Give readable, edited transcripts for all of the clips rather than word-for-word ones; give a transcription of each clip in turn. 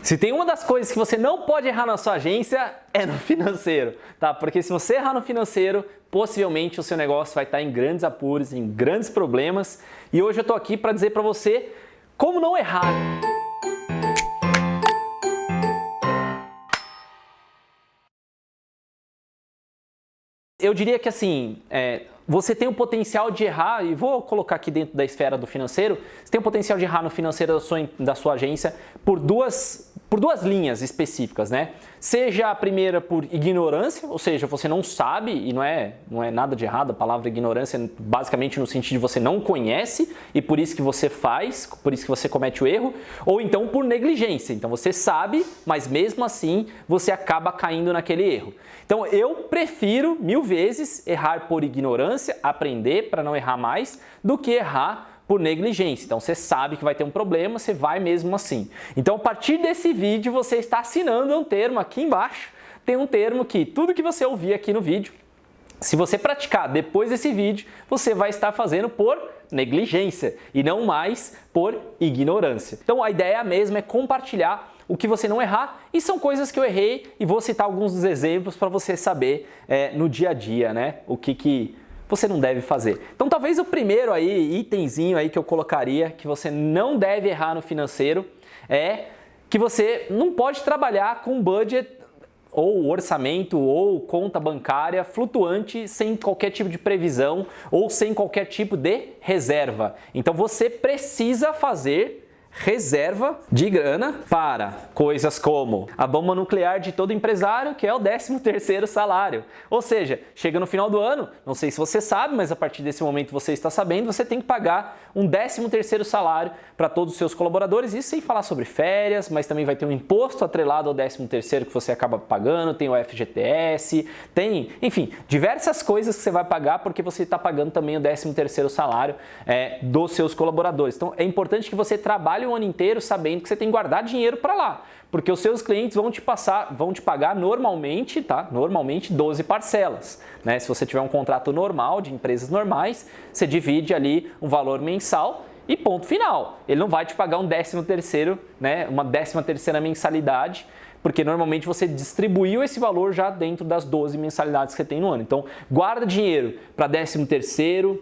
Se tem uma das coisas que você não pode errar na sua agência, é no financeiro, tá? Porque se você errar no financeiro, possivelmente o seu negócio vai estar em grandes apuros, em grandes problemas. E hoje eu tô aqui para dizer para você como não errar. Eu diria que assim, você tem o potencial de errar, e vou colocar aqui dentro da esfera do financeiro, você tem o potencial de errar no financeiro da sua agência por duas linhas específicas, né? Seja a primeira por ignorância, ou seja, você não sabe, e não é nada de errado, a palavra ignorância basicamente no sentido de você não conhece, e por isso que você faz, por isso que você comete o erro, ou então por negligência, então você sabe, mas mesmo assim você acaba caindo naquele erro. Então eu prefiro 1000 vezes errar por ignorância, aprender para não errar mais, do que errar por negligência. Então você sabe que vai ter um problema, você vai mesmo assim. Então a partir desse vídeo você está assinando um termo aqui embaixo, tem um termo que tudo que você ouvir aqui no vídeo, se você praticar depois desse vídeo, você vai estar fazendo por negligência e não mais por ignorância. Então a ideia mesmo é compartilhar o que você não errar, e são coisas que eu errei e vou citar alguns dos exemplos para você saber no dia a dia, né, o que você não deve fazer. Então talvez o primeiro aí, itemzinho aí que eu colocaria, que você não deve errar no financeiro, é que você não pode trabalhar com budget ou orçamento ou conta bancária flutuante sem qualquer tipo de previsão ou sem qualquer tipo de reserva. Então você precisa fazer reserva de grana para coisas como a bomba nuclear de todo empresário, que é o 13º salário. Ou seja, chega no final do ano, não sei se você sabe, mas a partir desse momento você está sabendo, você tem que pagar um 13º salário para todos os seus colaboradores, isso sem falar sobre férias, mas também vai ter um imposto atrelado ao 13º que você acaba pagando, tem o FGTS, tem, enfim, diversas coisas que você vai pagar porque você está pagando também o 13º salário dos seus colaboradores. Então é importante que você trabalhe o ano inteiro sabendo que você tem que guardar dinheiro para lá, porque os seus clientes vão te pagar normalmente, tá? Normalmente 12 parcelas, né? Se você tiver um contrato normal de empresas normais, você divide ali um valor mensal e ponto final. Ele não vai te pagar um 13º, né? Uma 13ª mensalidade, porque normalmente você distribuiu esse valor já dentro das 12 mensalidades que você tem no ano. Então, guarda dinheiro para 13º,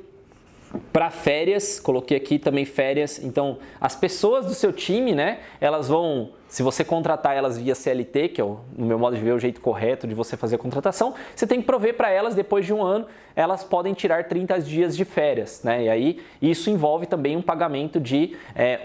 para férias, coloquei aqui também férias. Então, as pessoas do seu time, né, elas vão, se você contratar elas via CLT, que é no meu modo de ver o jeito correto de você fazer a contratação, você tem que prover para elas, depois de um ano, elas podem tirar 30 dias de férias, né? E aí isso envolve também um pagamento de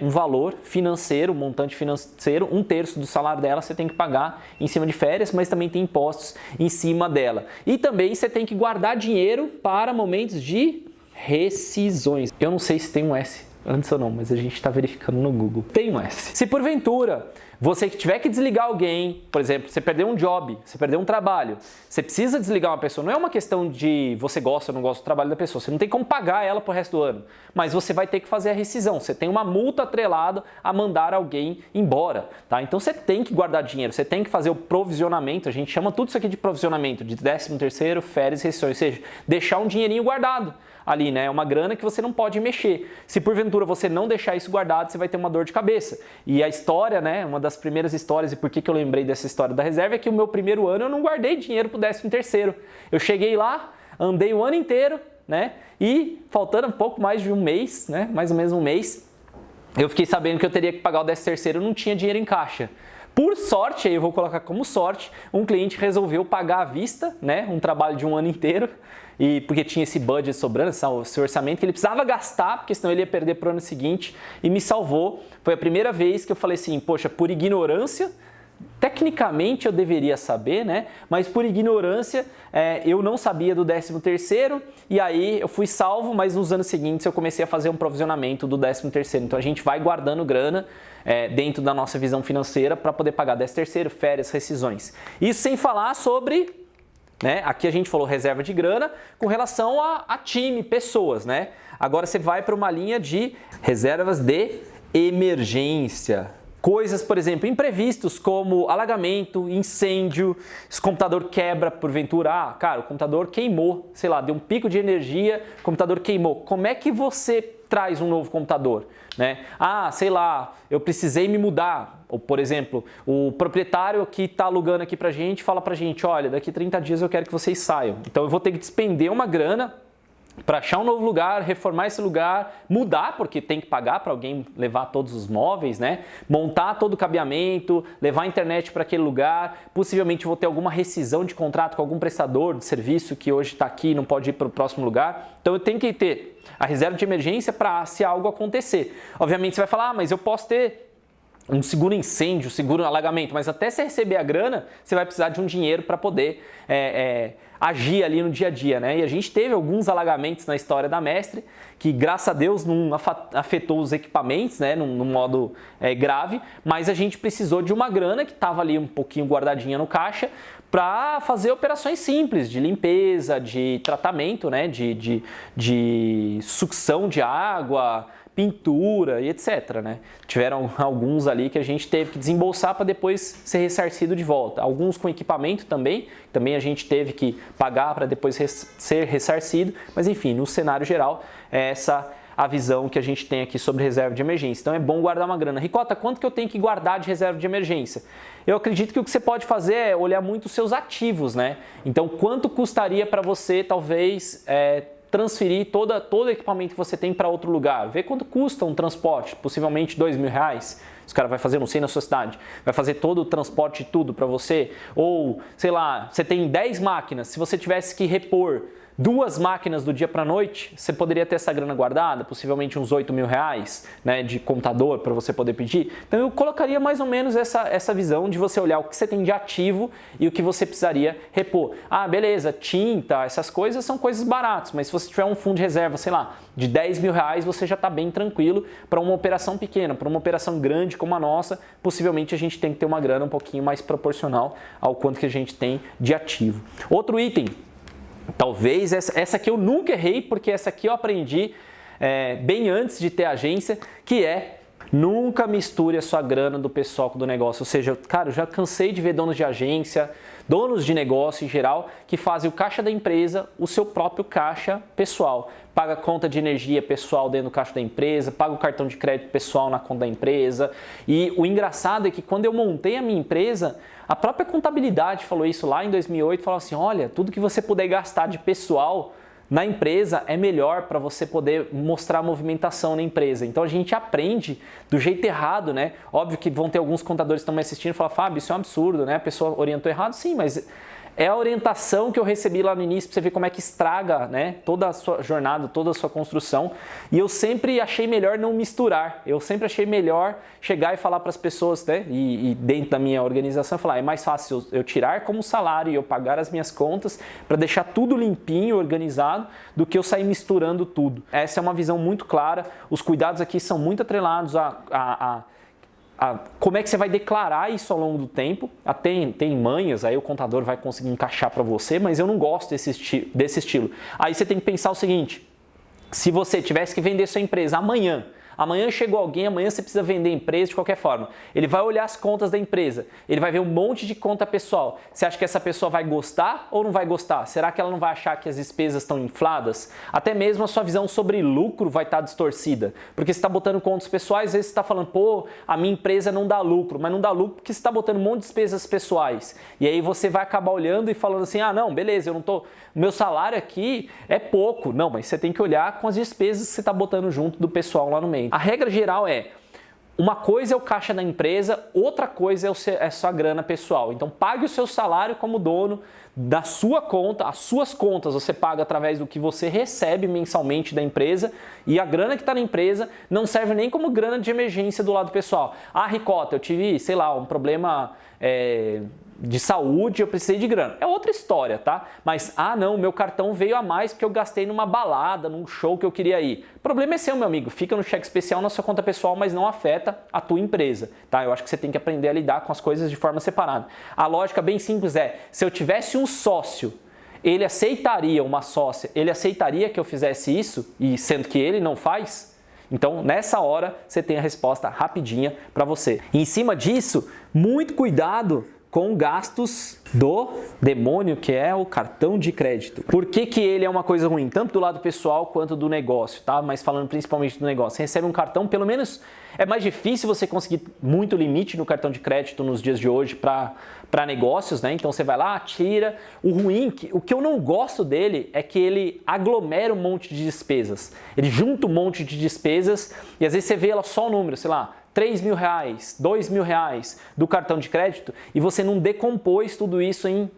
um valor financeiro, um montante financeiro, 1/3 do salário dela você tem que pagar em cima de férias, mas também tem impostos em cima dela. E também você tem que guardar dinheiro para momentos de rescisões. Eu não sei se tem um S antes ou não, mas a gente está verificando no Google. Tem um S. Se porventura você tiver que desligar alguém, por exemplo, você perdeu um job, você perdeu um trabalho, você precisa desligar uma pessoa, não é uma questão de você gosta ou não gosta do trabalho da pessoa, você não tem como pagar ela pro resto do ano, mas você vai ter que fazer a rescisão, você tem uma multa atrelada a mandar alguém embora, tá? Então você tem que guardar dinheiro, você tem que fazer o provisionamento, a gente chama tudo isso aqui de provisionamento, de 13º, férias e rescisões, ou seja, deixar um dinheirinho guardado ali, né? É uma grana que você não pode mexer. Se porventura você não deixar isso guardado, você vai ter uma dor de cabeça. E a história, né? Uma das primeiras histórias, e por que eu lembrei dessa história da reserva, é que o meu primeiro ano eu não guardei dinheiro pro 13º. Eu cheguei lá, andei o ano inteiro, né? E faltando um pouco mais de um mês, né? Mais ou menos um mês, eu fiquei sabendo que eu teria que pagar o 13º, não tinha dinheiro em caixa. Por sorte, aí eu vou colocar como sorte, um cliente resolveu pagar à vista, né? Um trabalho de um ano inteiro, e porque tinha esse budget sobrando, esse orçamento que ele precisava gastar, porque senão ele ia perder para o ano seguinte, e me salvou. Foi a primeira vez que eu falei assim, poxa, por ignorância, tecnicamente eu deveria saber, né? Mas por ignorância eu não sabia do 13º, e aí eu fui salvo, mas nos anos seguintes eu comecei a fazer um provisionamento do 13º. Então a gente vai guardando grana dentro da nossa visão financeira para poder pagar 13º, férias, rescisões. Isso sem falar sobre, né? Aqui a gente falou reserva de grana com relação a time, pessoas, né? Agora você vai para uma linha de reservas de emergência. Coisas, por exemplo, imprevistos como alagamento, incêndio, se o computador quebra porventura, cara, o computador queimou, sei lá, deu um pico de energia, o computador queimou. Como é que você traz um novo computador, né? Ah, sei lá, eu precisei me mudar. Ou, por exemplo, o proprietário que está alugando aqui pra gente fala pra gente, olha, daqui 30 dias eu quero que vocês saiam. Então eu vou ter que despender uma grana para achar um novo lugar, reformar esse lugar, mudar, porque tem que pagar para alguém levar todos os móveis, né? Montar todo o cabeamento, levar a internet para aquele lugar, possivelmente vou ter alguma rescisão de contrato com algum prestador de serviço que hoje está aqui e não pode ir para o próximo lugar. Então eu tenho que ter a reserva de emergência para se algo acontecer. Obviamente você vai falar, mas eu posso ter um seguro incêndio, seguro alagamento, mas até você receber a grana, você vai precisar de um dinheiro para poder agir ali no dia a dia, né? E a gente teve alguns alagamentos na história da Mestre, que graças a Deus não afetou os equipamentos, né, num modo grave, mas a gente precisou de uma grana que estava ali um pouquinho guardadinha no caixa para fazer operações simples de limpeza, de tratamento, né, de sucção de água, pintura e etc, né? Tiveram alguns ali que a gente teve que desembolsar para depois ser ressarcido de volta. Alguns com equipamento também a gente teve que pagar para depois ser ressarcido, mas enfim, no cenário geral, é essa a visão que a gente tem aqui sobre reserva de emergência. Então é bom guardar uma grana. Ricota, quanto que eu tenho que guardar de reserva de emergência? Eu acredito que o que você pode fazer é olhar muito os seus ativos, né? Então quanto custaria para você talvez transferir todo o equipamento que você tem para outro lugar. Vê quanto custa um transporte, possivelmente R$2.000. Os cara vai fazer, não sei, na sua cidade, vai fazer todo o transporte e tudo para você. Ou, sei lá, você tem 10 máquinas, se você tivesse que repor 2 máquinas do dia para a noite, você poderia ter essa grana guardada, possivelmente uns R$8.000, né, de computador para você poder pedir. Então eu colocaria mais ou menos essa visão de você olhar o que você tem de ativo e o que você precisaria repor. Ah, beleza, tinta, essas coisas são coisas baratas, mas se você tiver um fundo de reserva, sei lá, de R$10.000, você já está bem tranquilo para uma operação pequena. Para uma operação grande como a nossa, possivelmente a gente tem que ter uma grana um pouquinho mais proporcional ao quanto que a gente tem de ativo. Outro item, talvez essa aqui eu nunca errei, porque essa aqui eu aprendi bem antes de ter agência, que é nunca misture a sua grana do pessoal do negócio. Ou seja, cara, eu já cansei de ver donos de agência, donos de negócio em geral, que fazem o caixa da empresa o seu próprio caixa pessoal. Paga conta de energia pessoal dentro do caixa da empresa, paga o cartão de crédito pessoal na conta da empresa. E o engraçado é que quando eu montei a minha empresa, a própria contabilidade falou isso lá em 2008, falou assim, olha, tudo que você puder gastar de pessoal na empresa é melhor para você poder mostrar a movimentação na empresa. Então a gente aprende do jeito errado, né? Óbvio que vão ter alguns contadores que estão me assistindo e falar, Fábio, isso é um absurdo, né? A pessoa orientou errado, sim, mas é a orientação que eu recebi lá no início para você ver como é que estraga, né, toda a sua jornada, toda a sua construção. E eu sempre achei melhor não misturar. Eu sempre achei melhor chegar e falar para as pessoas, né, e dentro da minha organização, falar, é mais fácil eu tirar como salário e eu pagar as minhas contas para deixar tudo limpinho, organizado, do que eu sair misturando tudo. Essa é uma visão muito clara. Os cuidados aqui são muito atrelados como é que você vai declarar isso ao longo do tempo. Tem manhas, aí o contador vai conseguir encaixar para você, mas eu não gosto desse estilo. Aí você tem que pensar o seguinte, se você tivesse que vender sua empresa amanhã chegou alguém, amanhã você precisa vender a empresa de qualquer forma. Ele vai olhar as contas da empresa, ele vai ver um monte de conta pessoal. Você acha que essa pessoa vai gostar ou não vai gostar? Será que ela não vai achar que as despesas estão infladas? Até mesmo a sua visão sobre lucro vai estar distorcida. Porque você está botando contas pessoais, às vezes você está falando, pô, a minha empresa não dá lucro. Mas não dá lucro porque você está botando um monte de despesas pessoais. E aí você vai acabar olhando e falando assim, ah não, beleza, meu salário aqui é pouco. Não, mas você tem que olhar com as despesas que você está botando junto do pessoal lá no meio. A regra geral é, uma coisa é o caixa da empresa, outra coisa é a sua grana pessoal. Então pague o seu salário como dono da sua conta, as suas contas você paga através do que você recebe mensalmente da empresa e a grana que está na empresa não serve nem como grana de emergência do lado pessoal. Ah, Ricota, eu tive, sei lá, um problema de saúde, eu precisei de grana. É outra história, tá? Mas, não, meu cartão veio a mais porque eu gastei numa balada, num show que eu queria ir. O problema é seu, meu amigo. Fica no cheque especial na sua conta pessoal, mas não afeta a tua empresa, tá? Eu acho que você tem que aprender a lidar com as coisas de forma separada. A lógica bem simples é, se eu tivesse um sócio, ele aceitaria uma sócia, ele aceitaria que eu fizesse isso, e sendo que ele não faz? Então, nessa hora, você tem a resposta rapidinha para você. E em cima disso, muito cuidado com gastos do demônio, que é o cartão de crédito. Por que que ele é uma coisa ruim? Tanto do lado pessoal quanto do negócio, tá? Mas falando principalmente do negócio. Você recebe um cartão, pelo menos é mais difícil você conseguir muito limite no cartão de crédito nos dias de hoje para negócios, né? Então você vai lá, tira. O ruim, o que eu não gosto dele é que ele aglomera um monte de despesas. Ele junta um monte de despesas e às vezes você vê ela só o número, sei lá, R$3.000, R$2.000 do cartão de crédito e você não decompôs tudo isso em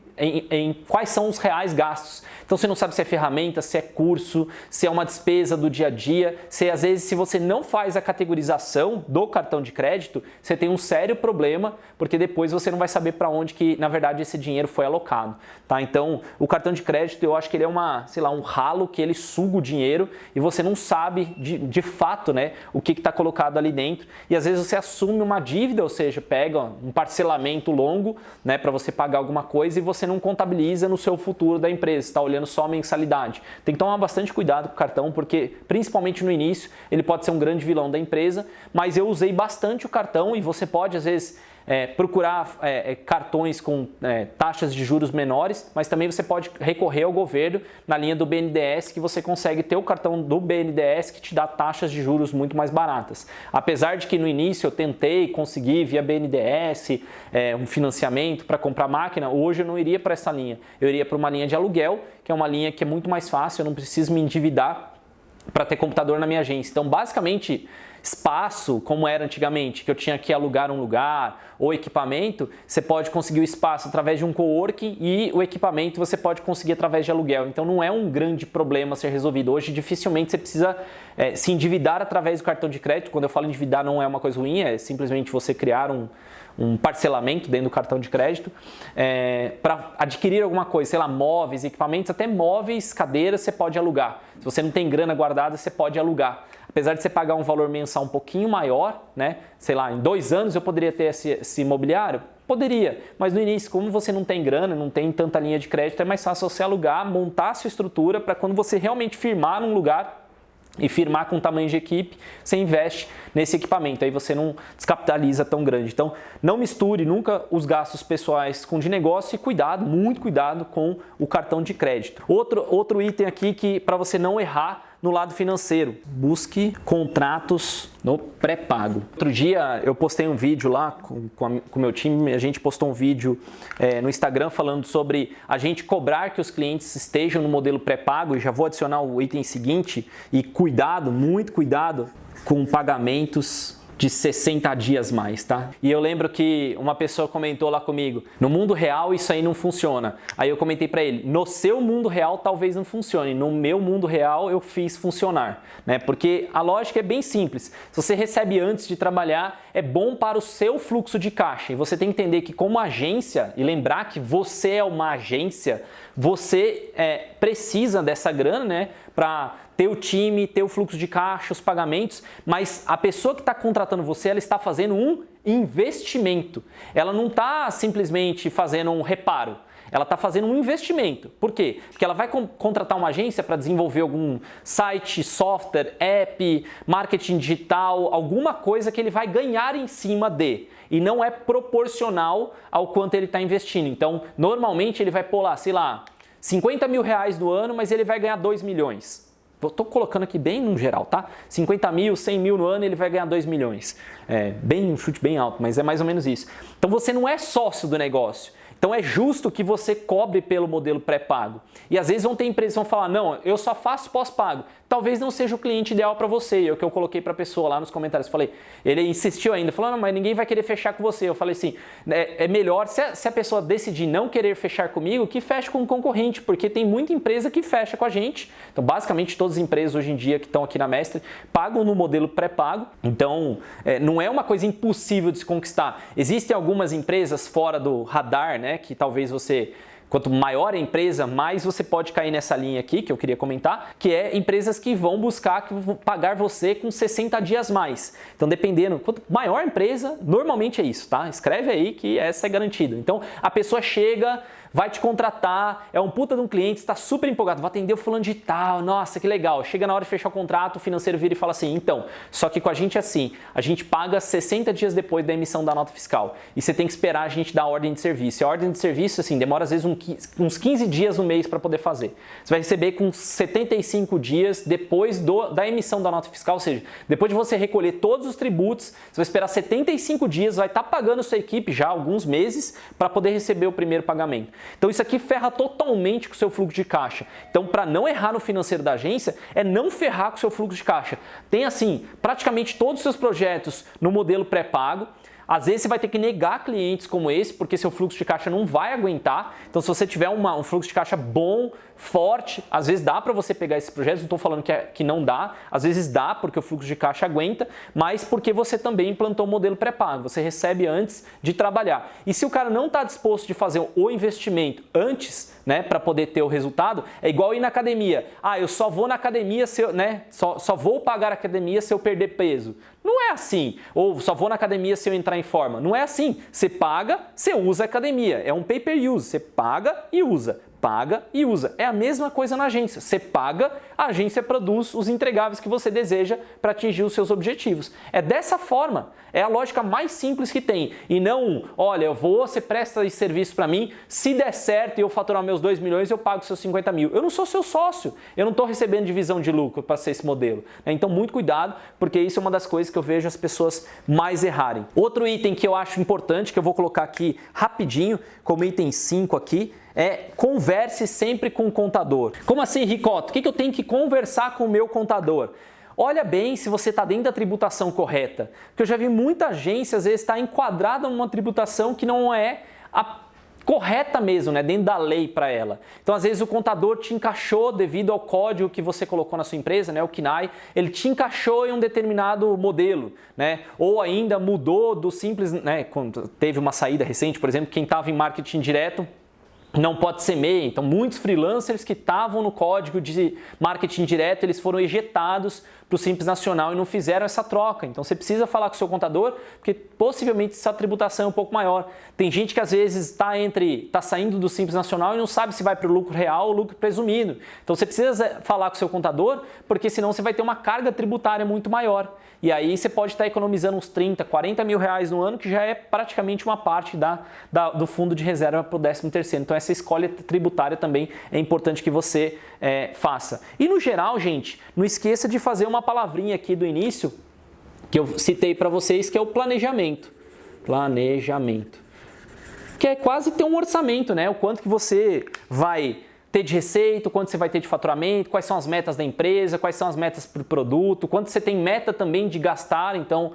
quais são os reais gastos. Então você não sabe se é ferramenta, se é curso, se é uma despesa do dia a dia, se às vezes se você não faz a categorização do cartão de crédito, você tem um sério problema, porque depois você não vai saber para onde que na verdade esse dinheiro foi alocado, tá? Então o cartão de crédito eu acho que ele é um ralo que ele suga o dinheiro e você não sabe de fato, né, o que está colocado ali dentro e às vezes você assume uma dívida, ou seja, pega um parcelamento longo, né, para você pagar alguma coisa e você não contabiliza no seu futuro da empresa, está olhando só a mensalidade. Tem que tomar bastante cuidado com o cartão, porque principalmente no início ele pode ser um grande vilão da empresa, mas eu usei bastante o cartão e você pode às vezes procurar cartões com taxas de juros menores, mas também você pode recorrer ao governo na linha do BNDES, que você consegue ter o cartão do BNDES que te dá taxas de juros muito mais baratas. Apesar de que no início eu tentei conseguir via BNDES um financiamento para comprar máquina, hoje eu não iria para essa linha, eu iria para uma linha de aluguel, que é uma linha que é muito mais fácil, eu não preciso me endividar para ter computador na minha agência. Então, basicamente, espaço, como era antigamente, que eu tinha que alugar um lugar ou equipamento, você pode conseguir o espaço através de um coworking e o equipamento você pode conseguir através de aluguel. Então não é um grande problema a ser resolvido. Hoje dificilmente você precisa se endividar através do cartão de crédito. Quando eu falo endividar não é uma coisa ruim, é simplesmente você criar um parcelamento dentro do cartão de crédito para adquirir alguma coisa, sei lá, móveis, equipamentos, até móveis, cadeiras você pode alugar. Se você não tem grana guardada, você pode alugar. Apesar de você pagar um valor mensal um pouquinho maior, né? Sei lá, em 2 anos eu poderia ter esse imobiliário? Poderia, mas no início, como você não tem grana, não tem tanta linha de crédito, é mais fácil você alugar, montar a sua estrutura para quando você realmente firmar num lugar e firmar com tamanho de equipe, você investe nesse equipamento, aí você não descapitaliza tão grande. Então, não misture nunca os gastos pessoais com de negócio e cuidado, muito cuidado com o cartão de crédito. Outro item aqui que para você não errar no lado financeiro, busque contratos no pré-pago. Outro dia eu postei um vídeo lá com o meu time, a gente postou um vídeo no Instagram falando sobre a gente cobrar que os clientes estejam no modelo pré-pago, e já vou adicionar o item seguinte, e cuidado, muito cuidado com pagamentos de 60 dias mais, tá? E eu lembro que uma pessoa comentou lá comigo, no mundo real isso aí não funciona. Aí eu comentei para ele, no seu mundo real talvez não funcione, no meu mundo real eu fiz funcionar, né? Porque a lógica é bem simples, se você recebe antes de trabalhar, é bom para o seu fluxo de caixa. E você tem que entender que como agência, e lembrar que você é uma agência, você precisa dessa grana, né? Para ter o time, ter o fluxo de caixa, os pagamentos, mas a pessoa que está contratando você, ela está fazendo um investimento. Ela não está simplesmente fazendo um reparo. Ela está fazendo um investimento. Por quê? Porque ela vai contratar uma agência para desenvolver algum site, software, app, marketing digital, alguma coisa que ele vai ganhar em cima de. E não é proporcional ao quanto ele está investindo. Então, normalmente ele vai pôr lá, sei lá, R$50 mil no ano, mas ele vai ganhar 2 milhões. Estou colocando aqui bem no geral, tá? 50 mil, 100 mil no ano, ele vai ganhar 2 milhões. Um chute bem alto, mas é mais ou menos isso. Então você não é sócio do negócio. Então é justo que você cobre pelo modelo pré-pago. E às vezes vão ter empresas que vão falar, não, eu só faço pós-pago. Talvez não seja o cliente ideal para você. E é o que eu coloquei para a pessoa lá nos comentários. Falei, ele insistiu ainda, falou, não, mas ninguém vai querer fechar com você. Eu falei assim, é melhor, se a pessoa decidir não querer fechar comigo, que feche com um concorrente, porque tem muita empresa que fecha com a gente. Então basicamente todas as empresas hoje em dia que estão aqui na Mestre pagam no modelo pré-pago. Então não é uma coisa impossível de se conquistar. Existem algumas empresas fora do radar, né, que talvez você, quanto maior a empresa, mais você pode cair nessa linha aqui, que eu queria comentar, que é empresas que vão buscar pagar você com 60 dias mais. Então, dependendo, quanto maior a empresa, normalmente é isso, tá? Escreve aí que essa é garantida. Então, a pessoa chega, vai te contratar, é um puta de um cliente, está super empolgado, vai atender o fulano de tal, nossa, que legal. Chega na hora de fechar o contrato, o financeiro vira e fala assim, então, só que com a gente é assim, a gente paga 60 dias depois da emissão da nota fiscal e você tem que esperar a gente dar a ordem de serviço. E a ordem de serviço, assim, demora às vezes uns 15 dias no mês para poder fazer. Você vai receber com 75 dias depois da emissão da nota fiscal, ou seja, depois de você recolher todos os tributos, você vai esperar 75 dias, vai estar pagando a sua equipe já alguns meses para poder receber o primeiro pagamento. Então isso aqui ferra totalmente com o seu fluxo de caixa. Então para não errar no financeiro da agência, é não ferrar com o seu fluxo de caixa. Tem assim, praticamente todos os seus projetos no modelo pré-pago. Às vezes você vai ter que negar clientes como esse, porque seu fluxo de caixa não vai aguentar. Então se você tiver um fluxo de caixa bom, forte, às vezes dá para você pegar esses projetos, não estou falando que não dá, às vezes dá porque o fluxo de caixa aguenta, mas porque você também implantou o modelo pré-pago, você recebe antes de trabalhar. E se o cara não está disposto de fazer o investimento antes, né, para poder ter o resultado, é igual ir na academia. Ah, eu só vou na academia se eu, né, só vou pagar a academia se eu perder peso. Não é assim. Ou só vou na academia se eu entrar em forma. Não é assim. Você paga, você usa a academia. É um pay-per-use. Você paga e usa. Paga e usa. É a mesma coisa na agência. Você paga, a agência produz os entregáveis que você deseja para atingir os seus objetivos. É dessa forma. É a lógica mais simples que tem. E não, olha, você presta esse serviço para mim, se der certo e eu faturar meus 2 milhões, eu pago seus 50 mil. Eu não sou seu sócio. Eu não estou recebendo divisão de lucro para ser esse modelo. Então, muito cuidado, porque isso é uma das coisas que eu vejo as pessoas mais errarem. Outro item que eu acho importante, que eu vou colocar aqui rapidinho, como item 5 aqui, é converse sempre com o contador. Como assim, Ricoto? O que eu tenho que conversar com o meu contador? Olha bem se você está dentro da tributação correta. Porque eu já vi muita agência, às vezes, estar enquadrada numa tributação que não é a correta mesmo, né, dentro da lei para ela. Então, às vezes, o contador te encaixou devido ao código que você colocou na sua empresa, né, o CNAE, ele te encaixou em um determinado modelo, né, ou ainda mudou do simples, né, quando teve uma saída recente, por exemplo, quem estava em marketing direto não pode ser MEI. Então, muitos freelancers que estavam no código de marketing direto, eles foram ejetados para o Simples Nacional e não fizeram essa troca. Então, você precisa falar com o seu contador, porque possivelmente essa tributação é um pouco maior. Tem gente que às vezes está saindo do Simples Nacional e não sabe se vai para o lucro real ou lucro presumido. Então, você precisa falar com o seu contador, porque senão você vai ter uma carga tributária muito maior. E aí você pode estar economizando uns 30, 40 mil reais no ano, que já é praticamente uma parte do fundo de reserva para o 13º. Então, essa escolha tributária também é importante que você faça. E no geral, gente, não esqueça de fazer uma palavrinha aqui do início, que eu citei para vocês, que é o planejamento. Planejamento. Que é quase ter um orçamento, né? O quanto que você vai ter de receita, quanto você vai ter de faturamento, quais são as metas da empresa, quais são as metas para o produto, quanto você tem meta também de gastar. Então,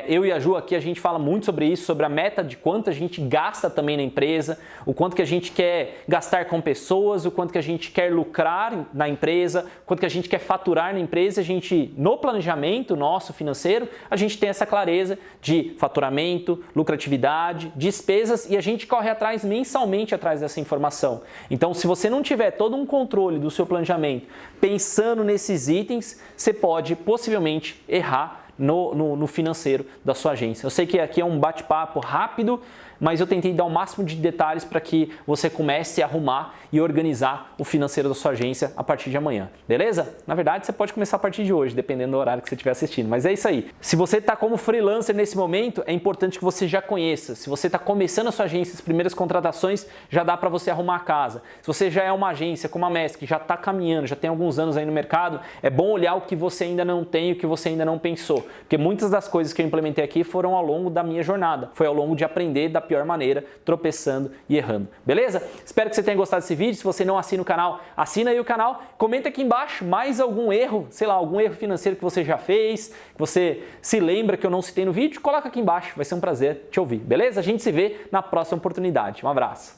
eu e a Ju aqui, a gente fala muito sobre isso, sobre a meta de quanto a gente gasta também na empresa, o quanto que a gente quer gastar com pessoas, o quanto que a gente quer lucrar na empresa, o quanto que a gente quer faturar na empresa. A gente, no planejamento nosso financeiro, a gente tem essa clareza de faturamento, lucratividade, despesas, e a gente corre atrás mensalmente atrás dessa informação. Então, se você não tiver todo um controle do seu planejamento pensando nesses itens, você pode possivelmente errar no financeiro da sua agência. Eu sei que aqui é um bate-papo rápido, mas eu tentei dar o máximo de detalhes para que você comece a arrumar e organizar o financeiro da sua agência a partir de amanhã, beleza? Na verdade, você pode começar a partir de hoje, dependendo do horário que você estiver assistindo, mas é isso aí. Se você está como freelancer nesse momento, é importante que você já conheça. Se você está começando a sua agência, as primeiras contratações, já dá para você arrumar a casa. Se você já é uma agência como a MESC, que já está caminhando, já tem alguns anos aí no mercado, é bom olhar o que você ainda não tem, o que você ainda não pensou, porque muitas das coisas que eu implementei aqui foram ao longo da minha jornada, foi ao longo de aprender da pior maneira, tropeçando e errando, beleza? Espero que você tenha gostado desse vídeo. Se você não assina o canal, assina aí o canal, comenta aqui embaixo mais algum erro, sei lá, algum erro financeiro que você já fez, que você se lembra que eu não citei no vídeo, coloca aqui embaixo, vai ser um prazer te ouvir, beleza? A gente se vê na próxima oportunidade. Um abraço!